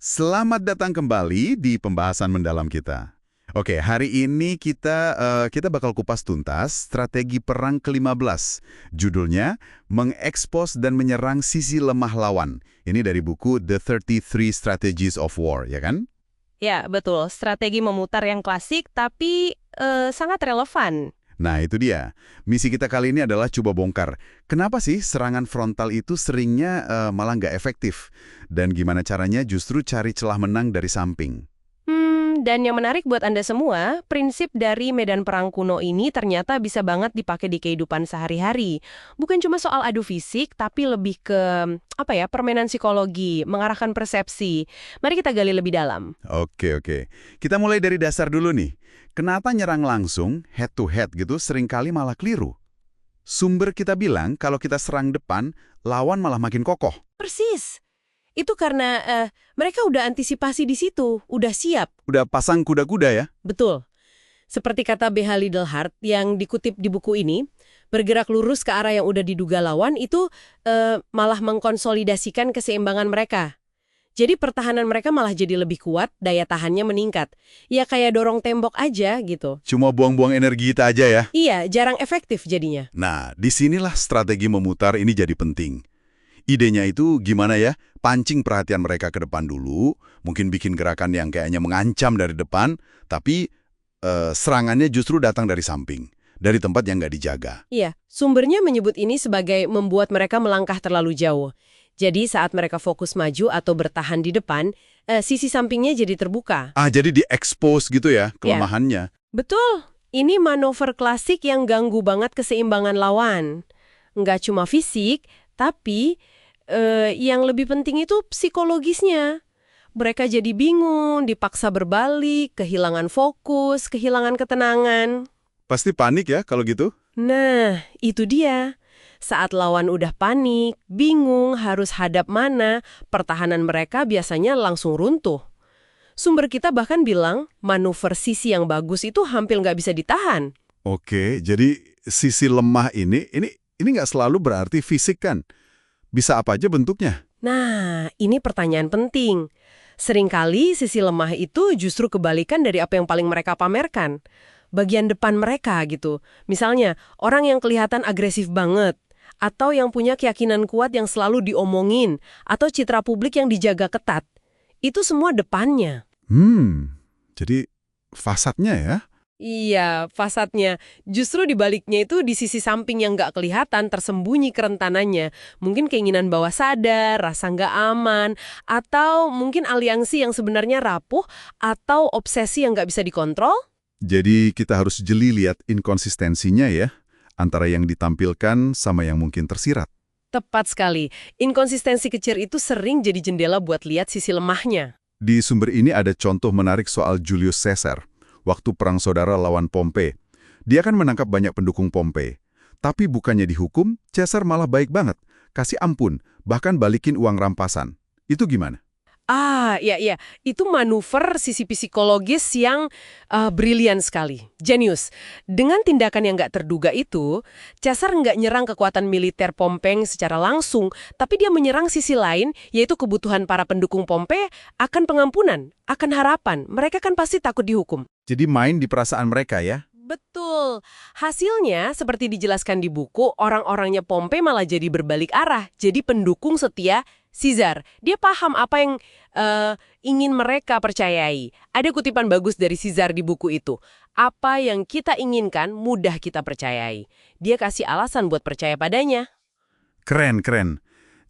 Selamat datang kembali di pembahasan mendalam kita. Oke, hari ini kita bakal kupas tuntas strategi perang ke-15. Judulnya, Mengekspos dan Menyerang Sisi Lemah Lawan. Ini dari buku The 33 Strategies of War, ya kan? Ya, betul. Strategi memutar yang klasik, tapi sangat relevan. Nah, itu dia. Misi kita kali ini adalah coba bongkar. Kenapa sih serangan frontal itu seringnya malah nggak efektif? Dan gimana caranya justru cari celah menang dari samping? Dan yang menarik buat Anda semua, prinsip dari medan perang kuno ini ternyata bisa banget dipakai di kehidupan sehari-hari. Bukan cuma soal adu fisik, tapi lebih ke, permainan psikologi, mengarahkan persepsi. Mari kita gali lebih dalam. Oke. Kita mulai dari dasar dulu nih. Kenapa nyerang langsung, head to head gitu, seringkali malah keliru? Sumber kita bilang kalau kita serang depan, lawan malah makin kokoh. Persis. Itu karena mereka udah antisipasi di situ, udah siap. Udah pasang kuda-kuda ya? Betul. Seperti kata B.H. Liddell-Hart yang dikutip di buku ini, bergerak lurus ke arah yang udah diduga lawan itu malah mengkonsolidasikan keseimbangan mereka. Jadi pertahanan mereka malah jadi lebih kuat, daya tahannya meningkat. Ya kayak dorong tembok aja gitu. Cuma buang-buang energi kita aja ya? Iya, jarang efektif jadinya. Nah, disinilah strategi memutar ini jadi penting. Idenya itu gimana ya? Pancing perhatian mereka ke depan dulu, mungkin bikin gerakan yang kayaknya mengancam dari depan, tapi serangannya justru datang dari samping, dari tempat yang nggak dijaga. Iya, sumbernya menyebut ini sebagai membuat mereka melangkah terlalu jauh. Jadi saat mereka fokus maju atau bertahan di depan, sisi sampingnya jadi terbuka. Jadi di-expose gitu ya, kelemahannya. Betul, ini manuver klasik yang ganggu banget keseimbangan lawan. Nggak cuma fisik, tapi yang lebih penting itu psikologisnya. Mereka jadi bingung, dipaksa berbalik, kehilangan fokus, kehilangan ketenangan. Pasti panik ya kalau gitu? Nah, itu dia. Saat lawan udah panik, bingung harus hadap mana, pertahanan mereka biasanya langsung runtuh. Sumber kita bahkan bilang, manuver sisi yang bagus itu hampir nggak bisa ditahan. Oke, jadi sisi lemah ini nggak selalu berarti fisik kan? Bisa apa aja bentuknya? Nah, ini pertanyaan penting. Seringkali sisi lemah itu justru kebalikan dari apa yang paling mereka pamerkan. Bagian depan mereka gitu. Misalnya, orang yang kelihatan agresif banget, atau yang punya keyakinan kuat yang selalu diomongin, atau citra publik yang dijaga ketat. Itu semua depannya. Jadi fasadnya ya? Iya, fasadnya. Justru di baliknya itu di sisi samping yang nggak kelihatan, tersembunyi kerentanannya. Mungkin keinginan bawah sadar, rasa nggak aman, atau mungkin aliansi yang sebenarnya rapuh, atau obsesi yang nggak bisa dikontrol. Jadi kita harus jeli lihat inkonsistensinya ya, antara yang ditampilkan sama yang mungkin tersirat. Tepat sekali. Inkonsistensi kecil itu sering jadi jendela buat lihat sisi lemahnya. Di sumber ini ada contoh menarik soal Julius Caesar. Waktu perang saudara lawan Pompei. Dia kan menangkap banyak pendukung Pompei. Tapi bukannya dihukum, Caesar malah baik banget. Kasih ampun, bahkan balikin uang rampasan. Itu gimana? Iya. Itu manuver sisi psikologis yang brilian sekali. Jenius. Dengan tindakan yang nggak terduga itu, Caesar nggak nyerang kekuatan militer Pompei secara langsung, tapi dia menyerang sisi lain, yaitu kebutuhan para pendukung Pompei akan pengampunan, akan harapan. Mereka kan pasti takut dihukum. Jadi main di perasaan mereka ya? Betul. Hasilnya, seperti dijelaskan di buku, orang-orangnya Pompei malah jadi berbalik arah. Jadi pendukung setia Caesar. Dia paham apa yang ingin mereka percayai. Ada kutipan bagus dari Caesar di buku itu. Apa yang kita inginkan, mudah kita percayai. Dia kasih alasan buat percaya padanya. Keren.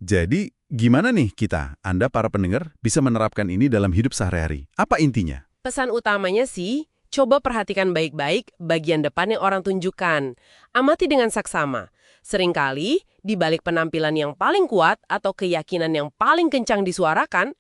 Jadi gimana nih kita, Anda para pendengar, bisa menerapkan ini dalam hidup sehari-hari? Apa intinya? Pesan utamanya sih, coba perhatikan baik-baik bagian depan yang orang tunjukkan. Amati dengan saksama. Seringkali, di balik penampilan yang paling kuat atau keyakinan yang paling kencang disuarakan,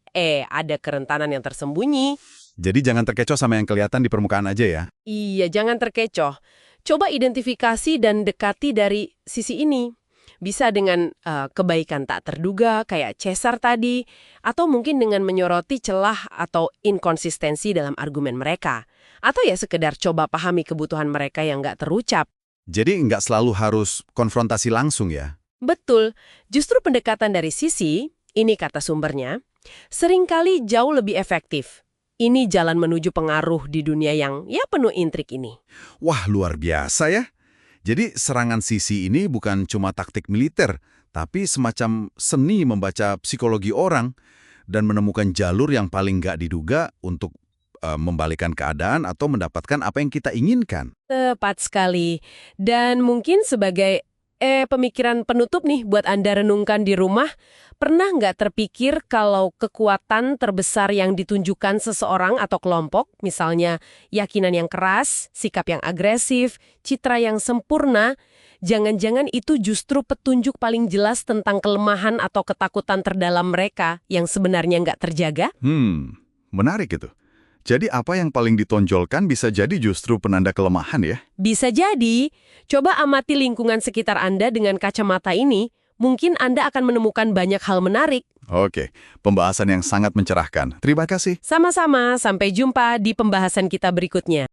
ada kerentanan yang tersembunyi. Jadi jangan terkecoh sama yang kelihatan di permukaan aja ya? Iya, jangan terkecoh. Coba identifikasi dan dekati dari sisi ini. Bisa dengan kebaikan tak terduga, kayak Caesar tadi, atau mungkin dengan menyoroti celah atau inkonsistensi dalam argumen mereka. Atau ya sekedar coba pahami kebutuhan mereka yang nggak terucap. Jadi nggak selalu harus konfrontasi langsung ya? Betul, justru pendekatan dari sisi, ini kata sumbernya, Seringkali jauh lebih efektif. Ini jalan menuju pengaruh di dunia yang ya penuh intrik ini. Wah, luar biasa ya. Jadi serangan sisi ini bukan cuma taktik militer, tapi semacam seni membaca psikologi orang dan menemukan jalur yang paling nggak diduga untuk membalikkan keadaan atau mendapatkan apa yang kita inginkan. Tepat sekali. Dan mungkin sebagai pemikiran penutup nih buat Anda renungkan di rumah, pernah nggak terpikir kalau kekuatan terbesar yang ditunjukkan seseorang atau kelompok, misalnya keyakinan yang keras, sikap yang agresif, citra yang sempurna, jangan-jangan itu justru petunjuk paling jelas tentang kelemahan atau ketakutan terdalam mereka yang sebenarnya nggak terjaga? Menarik itu. Jadi apa yang paling ditonjolkan bisa jadi justru penanda kelemahan ya? Bisa jadi. Coba amati lingkungan sekitar Anda dengan kacamata ini, mungkin Anda akan menemukan banyak hal menarik. Oke, pembahasan yang sangat mencerahkan. Terima kasih. Sama-sama, sampai jumpa di pembahasan kita berikutnya.